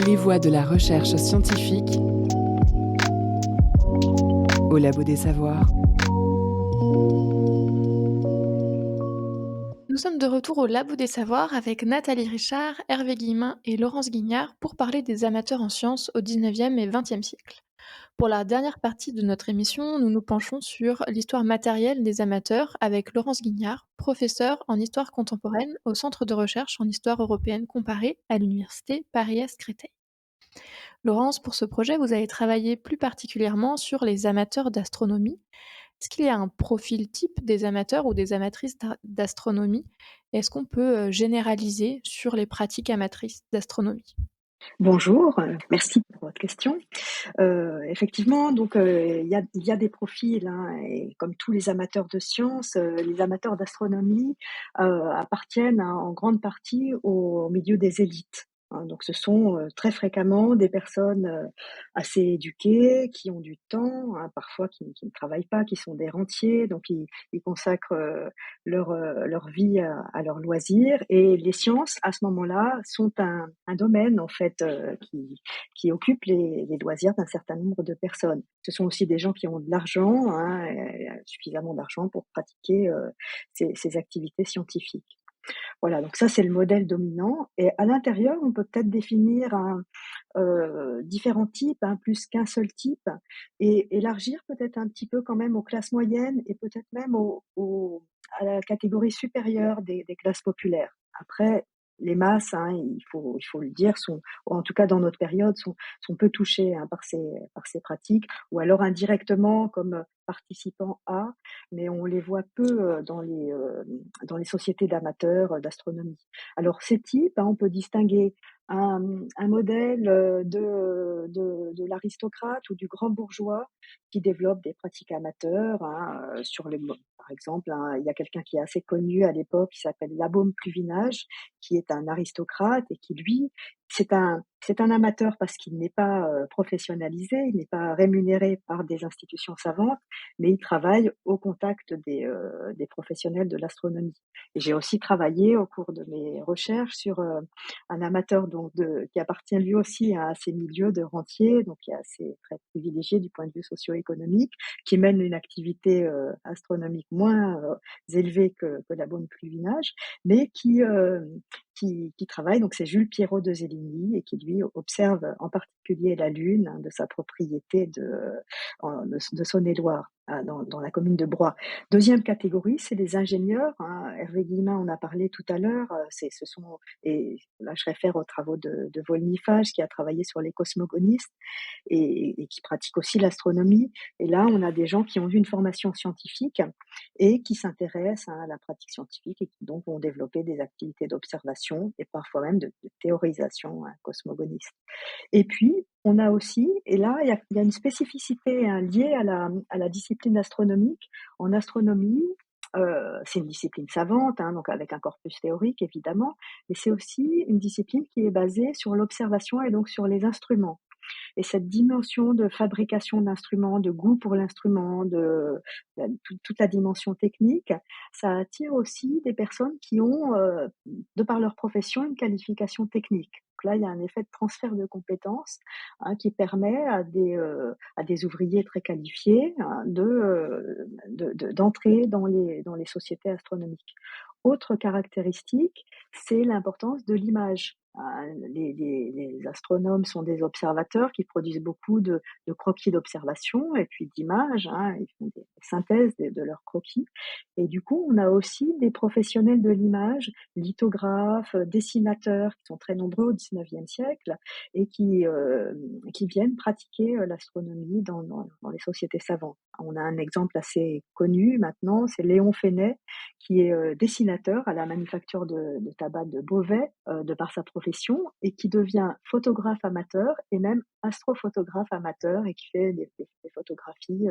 Les voies de la recherche scientifique au Labo des Savoirs. Nous sommes de retour au Labo des Savoirs avec Nathalie Richard, Hervé Guillemin et Laurence Guignard pour parler des amateurs en sciences au 19e et 20e siècle. Pour la dernière partie de notre émission, nous nous penchons sur l'histoire matérielle des amateurs avec Laurence Guignard, professeure en histoire contemporaine au Centre de recherche en histoire européenne comparée à l'Université Paris-Est Créteil. Laurence, pour ce projet, vous avez travaillé plus particulièrement sur les amateurs d'astronomie. Est-ce qu'il y a un profil type des amateurs ou des amatrices d'astronomie? Est-ce qu'on peut généraliser sur les pratiques amatrices d'astronomie? Bonjour, merci pour votre question. Effectivement, donc il y a des profils, hein, et comme tous les amateurs de sciences, les amateurs d'astronomie, appartiennent, hein, en grande partie au milieu des élites, hein. Donc ce sont, très fréquemment des personnes, assez éduquées, qui ont du temps, hein, parfois qui ne travaillent pas, qui sont des rentiers, donc ils consacrent, leur vie à leurs loisirs, et les sciences, à ce moment-là, sont un domaine, en fait, qui occupe les loisirs d'un certain nombre de personnes. Ce sont aussi des gens qui ont de l'argent, hein, suffisamment d'argent pour pratiquer, ces activités scientifiques. Voilà, donc ça, c'est le modèle dominant, et à l'intérieur, on peut peut-être définir différents types, hein, plus qu'un seul type, et élargir peut-être un petit peu quand même aux classes moyennes, et peut-être même à la catégorie supérieure des classes populaires. Après, les masses, hein, il faut le dire, sont, en tout cas dans notre période, sont peu touchées, hein, par ces pratiques, ou alors indirectement comme participants à, mais on les voit peu dans les sociétés d'amateurs d'astronomie. Alors ces types, hein, on peut distinguer un modèle de l'aristocrate ou du grand bourgeois qui développe des pratiques amateurs, hein, par exemple, hein, il y a quelqu'un qui est assez connu à l'époque qui s'appelle Labaume Pluvinage, qui est un aristocrate et qui, lui, c'est un amateur parce qu'il n'est pas professionnalisé, il n'est pas rémunéré par des institutions savantes, mais il travaille au contact des professionnels de l'astronomie. Et j'ai aussi travaillé au cours de mes recherches sur un amateur donc qui appartient lui aussi à ces milieux de rentiers, donc qui est assez très privilégié du point de vue socio-économique, qui mène une activité astronomique moins élevée que la bonne pluvinage, mais qui travaille. Donc c'est Jules Piérot de Zéligny, et qui lui observe en particulier la Lune, hein, de sa propriété de Saône-et-Loire, hein, dans la commune de Broye. Deuxième catégorie, c'est les ingénieurs, hein. Hervé Guillemin en a parlé tout à l'heure. Et là je réfère aux travaux de Volnifage, qui a travaillé sur les cosmogonistes et qui pratique aussi l'astronomie. Et là, on a des gens qui ont eu une formation scientifique et qui s'intéressent, hein, à la pratique scientifique, et qui donc vont développer des activités d'observation et parfois même de théorisation, hein, cosmogoniste. Et puis, on a aussi, et là, il y a une spécificité, hein, liée à la discipline astronomique. En astronomie, c'est une discipline savante, hein, donc avec un corpus théorique évidemment, mais c'est aussi une discipline qui est basée sur l'observation et donc sur les instruments. Et cette dimension de fabrication d'instruments, de goût pour l'instrument, toute la dimension technique, ça attire aussi des personnes qui ont, de par leur profession, une qualification technique. Donc là, il y a un effet de transfert de compétences, hein, qui permet à des ouvriers très qualifiés, hein, d'entrer dans les sociétés astronomiques. Autre caractéristique, c'est l'importance de l'image. Les astronomes sont des observateurs qui produisent beaucoup de croquis d'observation et puis d'images, hein, ils font des synthèses de leurs croquis. Et du coup, on a aussi des professionnels de l'image, lithographes, dessinateurs, qui sont très nombreux au XIXe siècle et qui viennent pratiquer l'astronomie dans les sociétés savantes. On a un exemple assez connu maintenant, c'est Léon Fesnet, qui est dessinateur à la manufacture de tabac de Beauvais, de par sa profession, et qui devient photographe amateur et même astrophotographe amateur, et qui fait des photographies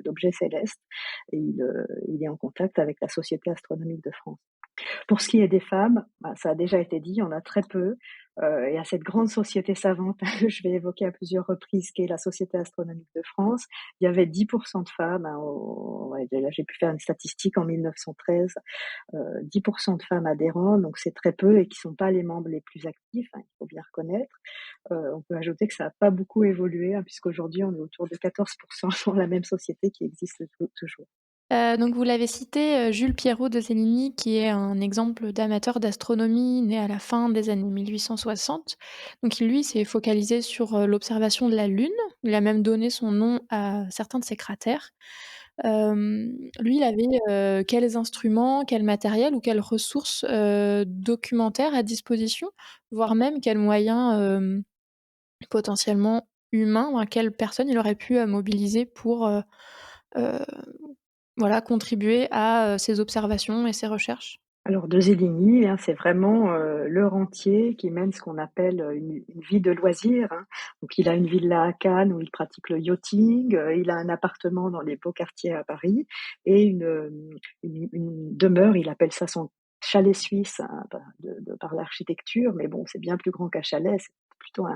d'objets célestes. Et il est en contact avec la Société astronomique de France. Pour ce qui est des femmes, ça a déjà été dit, il y en a très peu. Et à cette grande société savante que je vais évoquer à plusieurs reprises, qui est la Société astronomique de France, il y avait 10% de femmes, hein, ouais, là j'ai pu faire une statistique en 1913, 10% de femmes adhérentes, donc c'est très peu, et qui sont pas les membres les plus actifs, hein, il faut bien reconnaître. On peut ajouter que ça n'a pas beaucoup évolué, hein, puisqu'aujourd'hui on est autour de 14% dans la même société qui existe toujours. Donc vous l'avez cité, Jules Piérot de Séligny, qui est un exemple d'amateur d'astronomie né à la fin des années 1860. Donc lui s'est focalisé sur, l'observation de la Lune. Il a même donné son nom à certains de ses cratères. Lui, il avait, quels instruments, quel matériel ou quelles ressources, documentaires à disposition? Voire même quels moyens, potentiellement humain, quelle personne il aurait pu mobiliser pour contribuer à ses observations et ses recherches? Alors de Zeligny, c'est vraiment, le rentier qui mène ce qu'on appelle, une vie de loisirs, hein. Donc il a une villa à Cannes où il pratique le yachting, il a un appartement dans les beaux quartiers à Paris et une demeure, il appelle ça son chalet suisse, hein, par l'architecture, mais bon, c'est bien plus grand qu'un chalet, c'est plutôt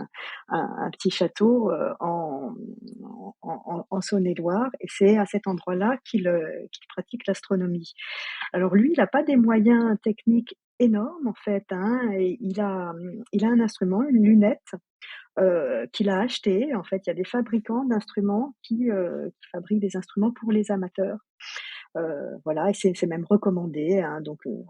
un petit château, en Saône-et-Loire et c'est à cet endroit-là qu'il pratique l'astronomie. Alors lui, il a pas des moyens techniques énormes en fait, hein, et il a un instrument, une lunette, qu'il a acheté. En fait, il y a des fabricants d'instruments qui fabriquent des instruments pour les amateurs. Voilà et c'est même recommandé, hein, donc une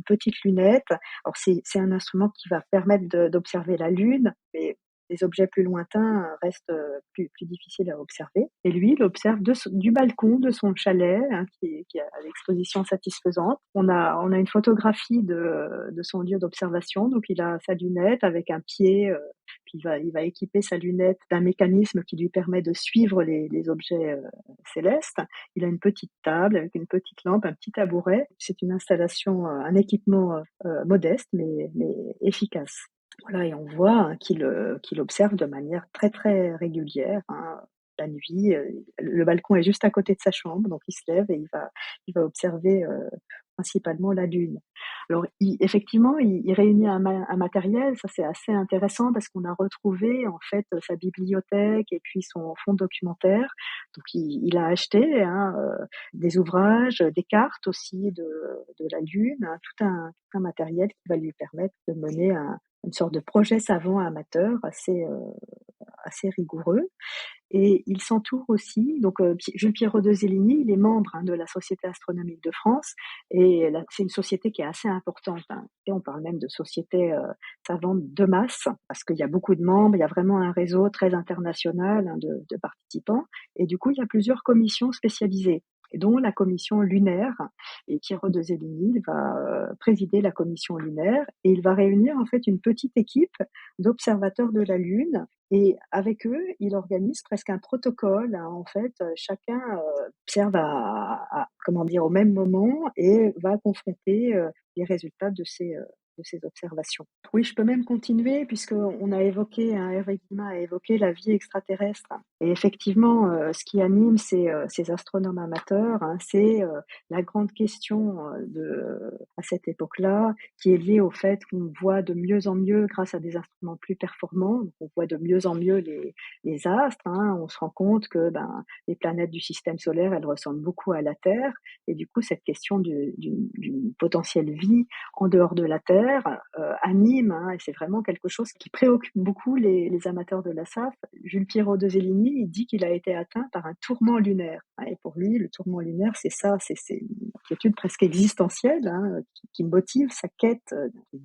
petite lunette. Alors c'est un instrument qui va permettre d'observer la Lune, mais les objets plus lointains restent, plus difficiles à observer et lui, il observe du balcon de son chalet, hein, qui a l'exposition satisfaisante. On a une photographie de son lieu d'observation, donc il a sa lunette avec un pied, puis il va équiper sa lunette d'un mécanisme qui lui permet de suivre les objets, célestes. Il a une petite table avec une petite lampe, un petit tabouret. C'est une installation, un équipement, modeste mais efficace. Voilà et on voit, hein, qu'il observe de manière très, très régulière, hein, la nuit, le balcon est juste à côté de sa chambre, donc il se lève et il va observer, principalement la Lune. Alors effectivement, il réunit un matériel, ça c'est assez intéressant parce qu'on a retrouvé en fait, sa bibliothèque et puis son fonds documentaire. Donc il a acheté, hein, des ouvrages, des cartes aussi de la Lune, hein, tout un matériel qui va lui permettre de mener une sorte de projet savant amateur assez rigoureux. Et il s'entoure aussi, donc Jules Piérot de Zeligny, il est membre, hein, de la Société astronomique de France et c'est une société qui est assez importante, hein. Et on parle même de société savante de masse parce qu'il y a beaucoup de membres, il y a vraiment un réseau très international, hein, de participants et du coup, il y a plusieurs commissions spécialisées et dont la commission lunaire et Piérot de Zeligny, il va présider la commission lunaire et il va réunir en fait une petite équipe d'observateurs de la Lune et avec eux, il organise presque un protocole, hein, en fait, chacun, observe comment dire? Au même moment et va confronter, les résultats de ses observations. Oui, je peux même continuer puisqu'on a évoqué, hein, Hervé Guillemin a évoqué la vie extraterrestre et effectivement, ce qui anime ces astronomes amateurs, hein, c'est, la grande question, à cette époque-là, qui est liée au fait qu'on voit de mieux en mieux grâce à des instruments plus performants, donc on voit de mieux en mieux les astres, hein. On se rend compte que, les planètes du système solaire, elles ressemblent beaucoup à la Terre et du coup cette question d'une potentielle vie en dehors de la Terre, anime, hein, et c'est vraiment quelque chose qui préoccupe beaucoup les amateurs de la SAF. Jules Piérot de Zeligny, il dit qu'il a été atteint par un tourment lunaire, hein, et pour lui, le tourment lunaire, c'est ça, c'est une inquiétude presque existentielle, hein, qui motive sa quête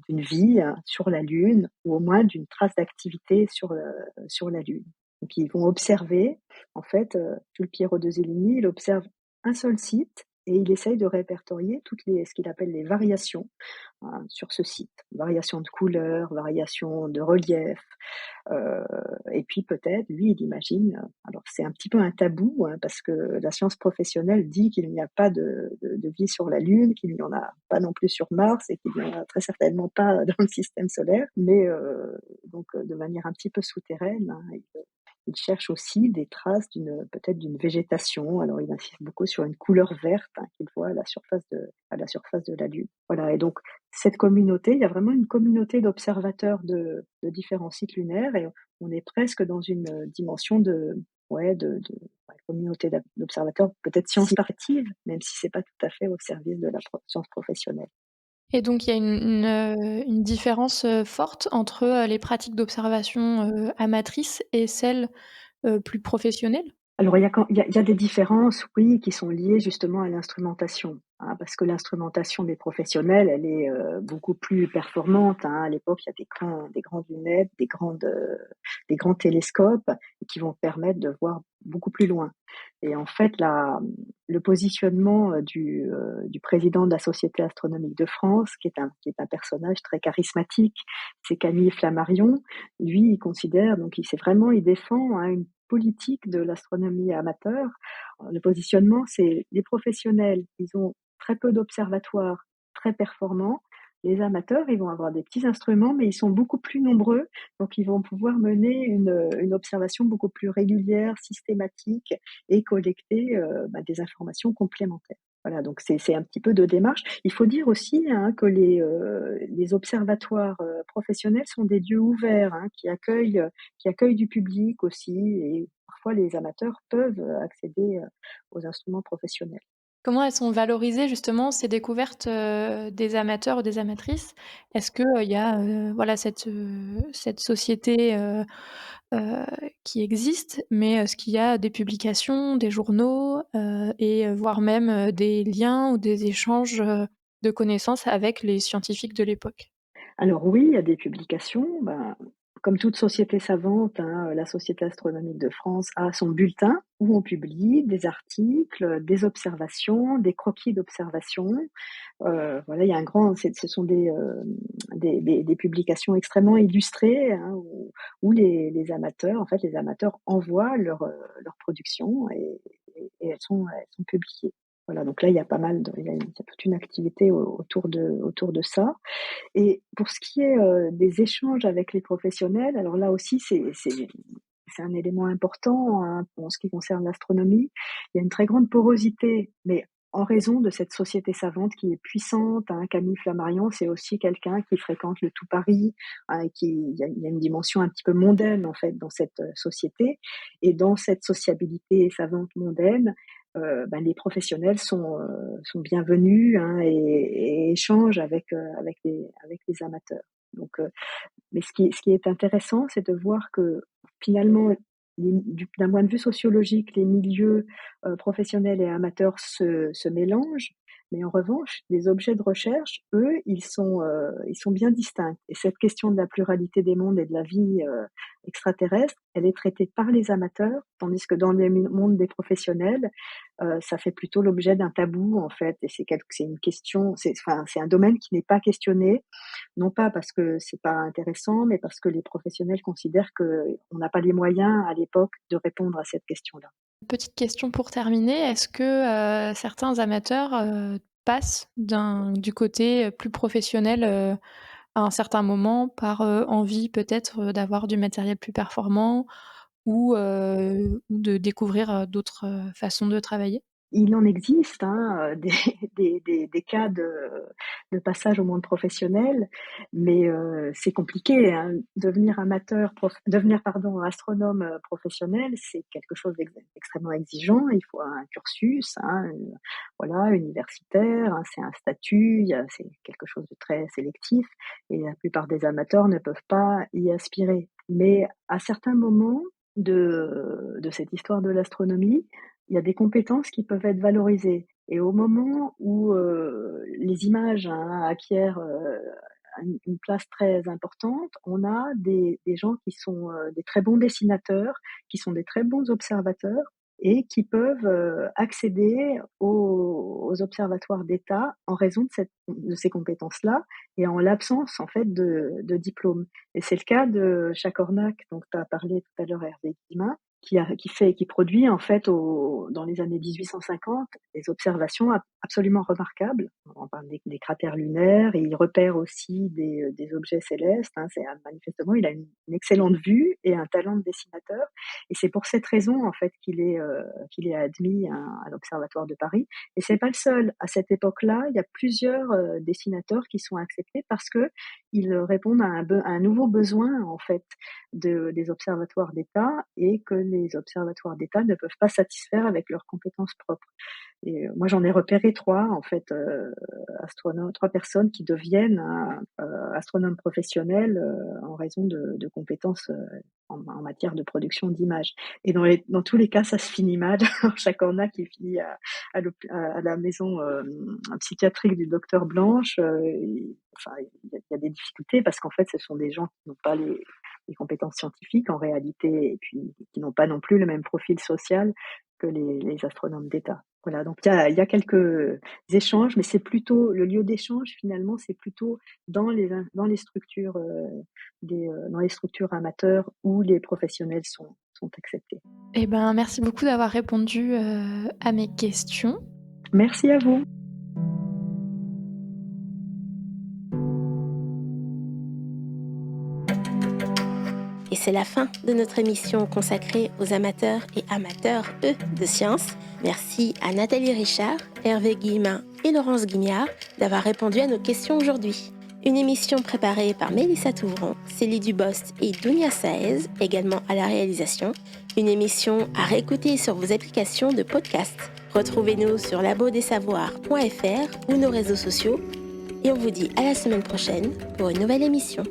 d'une vie, hein, sur la Lune ou au moins d'une trace d'activité sur la Lune. Donc ils vont observer, en fait, Jules Piérot de Zeligny, il observe un seul site et il essaye de répertorier ce qu'il appelle les variations, hein, sur ce site. Variations de couleur, variations de relief, et puis peut-être, lui, il imagine, alors c'est un petit peu un tabou, hein, parce que la science professionnelle dit qu'il n'y a pas de vie sur la Lune, qu'il n'y en a pas non plus sur Mars et qu'il n'y en a très certainement pas dans le système solaire, mais donc de manière un petit peu souterraine, hein, il cherche aussi des traces peut-être d'une végétation. Alors il insiste beaucoup sur une couleur verte, hein, qu'il voit à la surface de la Lune. Voilà et donc cette communauté, il y a vraiment une communauté d'observateurs de différents sites lunaires et on est presque dans une dimension communauté d'observateurs, peut-être science-partive, même si c'est pas tout à fait au service de la science professionnelle. Et donc il y a une différence, forte entre, les pratiques d'observation, amatrices et celles, plus professionnelles? Alors il y a des différences, oui, qui sont liées justement à l'instrumentation. hein, parce que l'instrumentation des professionnels, elle est beaucoup plus performante, hein. À l'époque, il y a des grandes lunettes, des grands télescopes qui vont permettre de voir beaucoup plus loin. Et en fait, le positionnement du président de la Société astronomique de France, qui est un personnage très charismatique, c'est Camille Flammarion. Lui, il considère, donc il défend, hein, une politique de l'astronomie amateur. Le positionnement, c'est les professionnels, ils ont très peu d'observatoires très performants. Les amateurs, ils vont avoir des petits instruments, mais ils sont beaucoup plus nombreux, donc ils vont pouvoir mener une observation beaucoup plus régulière, systématique et collecter des informations complémentaires. Voilà, donc c'est un petit peu de démarche. Il faut dire aussi, hein, que les observatoires professionnels sont des lieux ouverts, hein, qui accueillent du public aussi, et parfois les amateurs peuvent accéder aux instruments professionnels. Comment elles sont valorisées justement ces découvertes, des amateurs ou des amatrices? Est-ce que, il y a, voilà cette société, heu, qui existe, mais est-ce qu'il y a des publications, des journaux, et voire même, des liens ou des échanges, de connaissances avec les scientifiques de l'époque? Alors oui, il y a des publications. Ben, comme toute société savante, hein, la Société astronomique de France a son bulletin où on publie des articles, des observations, des croquis d'observations. Voilà, il y a un grand, ce sont des publications extrêmement illustrées, hein, où les amateurs, en fait, les amateurs envoient leur production, et elles sont publiées. Voilà, donc là, il y a toute une activité autour de ça. Et pour ce qui est des échanges avec les professionnels, alors là aussi, c'est un élément important, hein, en ce qui concerne l'astronomie. Il y a une très grande porosité, mais en raison de cette société savante qui est puissante, hein. Camille Flammarion, c'est aussi quelqu'un qui fréquente le tout Paris, hein, et il y a une dimension un petit peu mondaine, en fait, dans cette société. Et dans cette sociabilité savante mondaine, les professionnels sont bienvenus, hein, et échangent avec les amateurs. Donc, mais ce qui est intéressant, c'est de voir que finalement, d'un point de vue sociologique, les milieux professionnels et amateurs se mélangent, mais en revanche, les objets de recherche, eux, ils sont bien distincts. Et cette question de la pluralité des mondes et de la vie extraterrestre, elle est traitée par les amateurs, tandis que dans le monde des professionnels, ça fait plutôt l'objet d'un tabou, en fait. Et c'est une question, c'est un domaine qui n'est pas questionné, non pas parce que c'est pas intéressant, mais parce que les professionnels considèrent qu'on n'a pas les moyens à l'époque de répondre à cette question-là. Petite question pour terminer, est-ce que, certains amateurs, passent du côté, plus professionnel, à un certain moment par, envie peut-être, d'avoir du matériel plus performant ou de découvrir, d'autres, façons de travailler? Il en existe, hein, des cas de passage au monde professionnel, mais c'est compliqué, hein. Devenir, pardon, astronome professionnel, c'est quelque chose d'extrêmement exigeant. Il faut un cursus, hein, voilà, universitaire, hein, c'est un statut, c'est quelque chose de très sélectif, et la plupart des amateurs ne peuvent pas y aspirer. Mais à certains moments de cette histoire de l'astronomie, il y a des compétences qui peuvent être valorisées, et au moment où les images, hein, acquièrent une place très importante, on a des gens qui sont des très bons dessinateurs, qui sont des très bons observateurs, et qui peuvent accéder aux observatoires d'État en raison de ces compétences-là, et en l'absence, en fait, de diplôme. Et c'est le cas de Chacornac, dont tu as parlé tout à l'heure, Hervé Guillemin, qui produit, en fait, dans les années 1850, des observations absolument remarquables. On parle des cratères lunaires, et il repère aussi des objets célestes, hein. Manifestement, il a une excellente vue et un talent de dessinateur, et c'est pour cette raison, en fait, qu'il est admis à l'Observatoire de Paris. Et c'est pas le seul. À cette époque-là, il y a plusieurs dessinateurs qui sont acceptés parce que ils répondent à un nouveau besoin, en fait, des observatoires d'État, et que les observatoires d'État ne peuvent pas satisfaire avec leurs compétences propres. Et moi, j'en ai repéré 3, en fait, astronomes, 3 personnes qui deviennent astronomes professionnels en raison de compétences en matière de production d'images. Et dans tous les cas, ça se finit mal. Chacun a qui finit à la maison psychiatrique du docteur Blanche. Enfin, il y a des difficultés parce qu'en fait, ce sont des gens qui n'ont pas les compétences scientifiques en réalité, et puis qui n'ont pas non plus le même profil social que les astronomes d'État. Voilà, donc il y a quelques échanges, mais c'est plutôt le lieu d'échange finalement, c'est plutôt dans les structures dans les structures amateurs où les professionnels sont acceptés. Eh ben, merci beaucoup d'avoir répondu à mes questions. Merci à vous. Et c'est la fin de notre émission consacrée aux amateurs et amateurs, de sciences. Merci à Nathalie Richard, Hervé Guillemin et Laurence Guignard d'avoir répondu à nos questions aujourd'hui. Une émission préparée par Mélissa Touvron, Célie Dubost et Dounia Saez, également à la réalisation. Une émission à réécouter sur vos applications de podcast. Retrouvez-nous sur labodesavoirs.fr ou nos réseaux sociaux. Et on vous dit à la semaine prochaine pour une nouvelle émission.